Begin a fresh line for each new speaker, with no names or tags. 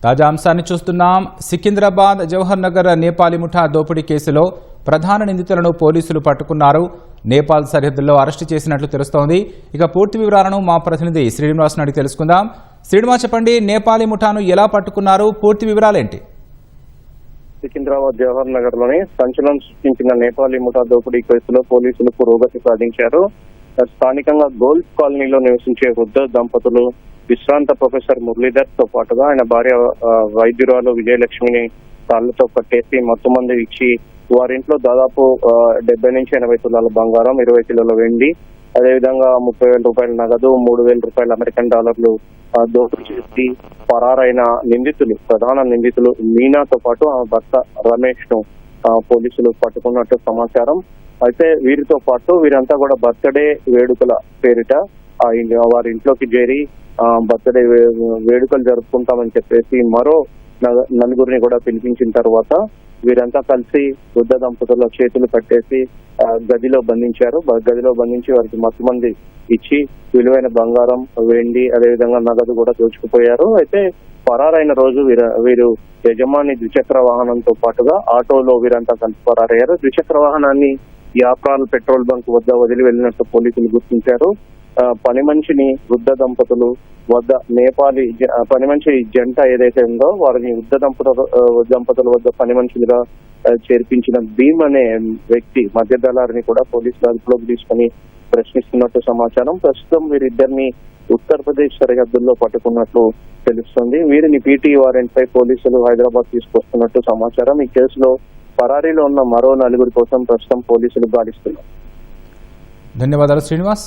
తాజా అంశాన్ని చూస్తున్నాం. సికింద్రాబాద్ జవహర్ నగర్ నేపాలీ ముఠా దోపిడీ కేసులో ప్రధాన నిందితులను పోలీసులు పట్టుకున్నారు. నేపాల్ సరిహద్దుల్లో అరెస్టు చేసినట్లు తెలుస్తోంది. ఇక పూర్తి వివరాలను మా ప్రతినిధి శ్రీనివాస్ అడిగి తెలుసుకుందాం. శ్రీనివాస్, చెప్పండి, నేపాలీ ముఠాను ఎలా పట్టుకున్నారు? పూర్తి వివరాలేంటి?
సికింద్రాబాద్ జవహర్ నగర్ లోని సంచలనం సృష్టించిన నేపాలీ ముఠా దోపిడీ కేసులో పోలీసులు పురోగతి సాధించారు. స్థానికంగా గోల్ఫ్ కాలనీలో నివసించే వృద్ధ దంపతులు విశ్రాంత ప్రొఫెసర్ మురళీధర్ తో పాటుగా ఆయన భార్య వైద్యురాలు విజయలక్ష్మిని తాళ్లతో కట్టేసి మొత్తం మంది ఇచ్చి వారింట్లో దాదాపు 70 నుంచి 80 తులాల బంగారం, 20 కిలోల వెండి, అదేవిధంగా 30,000 రూపాయల నగదు, 3,000 రూపాయల అమెరికన్ డాలర్లు దోపిడీ చేసి పరారైన నిందితులు, ప్రధాన నిందితులు మీనాతో పాటు ఆ భర్త రమేష్ ను పోలీసులు పట్టుకున్నట్టు సమాచారం. అయితే వీరితో పాటు వీరంతా కూడా బర్త్డే వేడుకల పేరిట వారి ఇంట్లోకి చేరి బర్త్డే వేడుకలు జరుపుకుంటామని చెప్పేసి మరో నలుగురిని కూడా పిలిపించిన తర్వాత వీరంతా కలిసి వృద్ధ దంపతుల చేతులు కట్టేసి గదిలో బంధించారు. గదిలో బంధించి వారికి మొత్తం మంది ఇచ్చి విలువైన బంగారం, వెండి, అదేవిధంగా నగదు కూడా దోచుకుపోయారు. అయితే పరారైన రోజు వీరు యజమాని ద్విచక్ర వాహనంతో పాటుగా ఆటోలో వీరంతా కలిసి పరారయ్యారు. ద్విచక్ర వాహనాన్ని యాప్రాల్ పెట్రోల్ బంక్ వద్ద వదిలి వెళ్ళినట్టు పోలీసులు గుర్తించారు. పని మనిషిని వృద్ధ దంపతులు వద్ద నేపాలీ పని మనిషి జంట ఏదైతే ఉందో వారిని వృద్ధ దంపతుల వద్ద పని మనిషిగా చేర్పించిన భీమ్ అనే వ్యక్తి మధ్య దళారిని కూడా పోలీసులు అదుపులోకి తీసుకుని ప్రశ్నిస్తున్నట్టు సమాచారం. ప్రస్తుతం వీరిద్దరిని ఉత్తరప్రదేశ్ సరిహద్దుల్లో పట్టుకున్నట్లు తెలుస్తుంది. వీరిని పీటీ వారెంట్ పై పోలీసులు హైదరాబాద్ తీసుకొస్తున్నట్టు సమాచారం. ఈ కేసులో పరారీలో ఉన్న మరో 4 కోసం ప్రస్తుతం పోలీసులు గాలిస్తున్నారు.
ధన్యవాదాలు శ్రీనివాస్.